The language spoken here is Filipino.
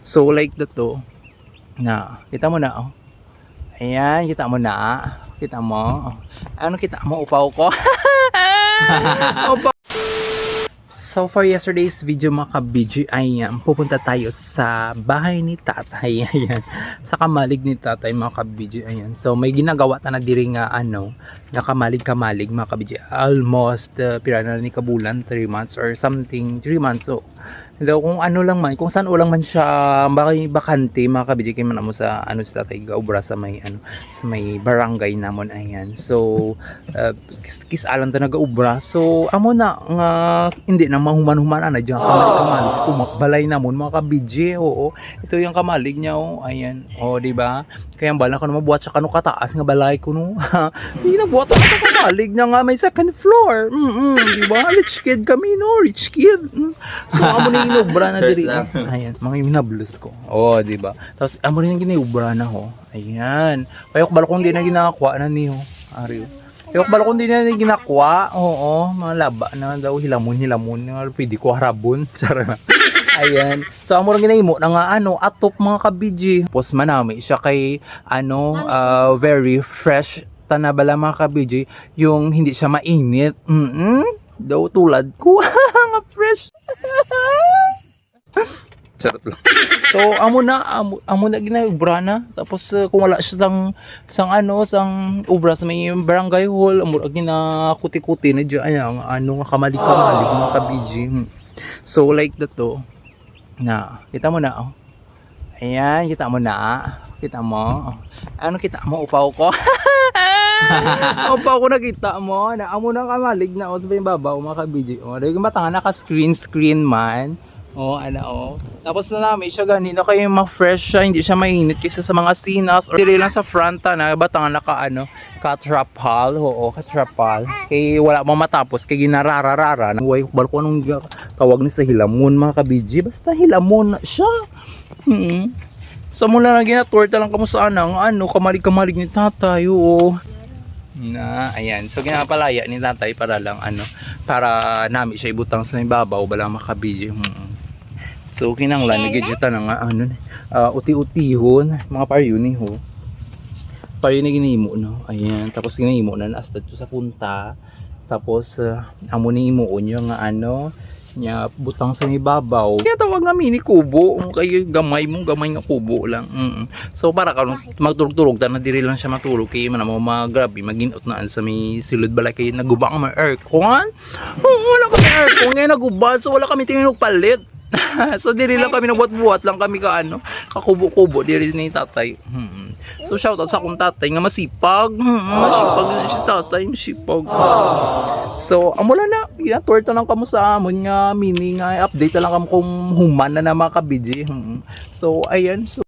So like that to na kita mo na oh. Ayan, kita mo na. Kita mo. Ano kita mo? Upaw ko. Upaw. So for yesterday's video mga ka-BG, ayan, pupunta tayo sa bahay ni tatay, ayan, sa kamalig ni tatay mga ka-BG, ayan. So may ginagawa ta na diri nga na kamalig mga ka-BG, almost pirana ni kabulan, 3 months or something, 3 months. So daw kung ano lang man, kung saan ulang man siya bakante mga ka-BG, kay man mo sa sa tatay gaubra sa may sa may barangay namon, ayan. So kis alam ta nagaubra. So amo na nga hindi na mahuman-human na diyan kamalig sa tumakbalay namon mga ka-BG. Oo, ito yung kamalig niya, oh. Ayan, oh, di ba? Kaya bala ka na mabuhat sa kano kataas nga balay ko, no. Hindi na buhat sa kamalig niya nga may second floor. Di ba? Rich kid kami, no, rich kid. So amo na inubra na diri. Ayan, mga minablus ko. Oh, di ba? Tapos amo rin ginubra na ho. Ayan. Kaya bala kung di na ginakakuha na niyo. Ariyo. Yung bala kung di na ginakwa, oo, mga laba na daw hilamon, pwede ko harabon. Tsara. Ayan. So amo rin ginahimo na nga atop mga ka-BG. Tapos manami siya kay very fresh tanabala mga ka-BG, yung hindi siya mainit. Daw tulad ko. Nga fresh. Charot lang. So amo na ginubra na. Tapos kung wala siya sang ubra sa may barangay hall, amo gina kuti-kuti na diyan ang nga kamalig mga ka-BG. So like that to na kita mo na oh. Ayan, kita mo na. Kita mo. Ano kita mo? Upaw ko. Upaw ko nakita mo. Na amo na kamalig na o sa babaw mga ka-BG. O, dahil matanga naka-screen man. O, Tapos na namin siya ganito kayo ma-fresh siya. Hindi siya mainit kaysa sa mga sinas. Or dili lang sa front na batanga naka katrapal. Oo, katrapal. Kaya wala mo matapos. Kaya ginarararara. Huwag ko anong tawag ni sa hilamon mga ka-BG. Basta hilamon na siya. So mula na ginatorta lang kamo sa kamalig ni tatay, oo. Na, ayan. So ginapalaya ni tatay para lang para nami siya ibutang sa ibabaw bala maka-BG. So kinanglan nagidjuta na nga uti-utihon mga paryuni ho. Paryuni ginimo no. Ayan, tapos ginimo na asta to sa punta. Tapos amo ni imuon yung nya butang sa ibabaw. Kaya tawag nga mini kubo. Kay gamay nga kubo lang. So para karon magturog-turog ta na diri lang siya matulog kay man mo grabe maginot na sa may silod balay kay naguba ang mga aircon. Wala kami aircon ngay naguba so wala kami tingog palit. So diri lang kami nabuhat-buhat lang kami kakubo-kubo diri ni tatay. So shout out sa akong tatay nga masipag. Masipag na si tatay, masipag. So amula na, torta lang kamo sa amon nga mini nga update lang kamo kung human na mga ka-BG. So ayan. So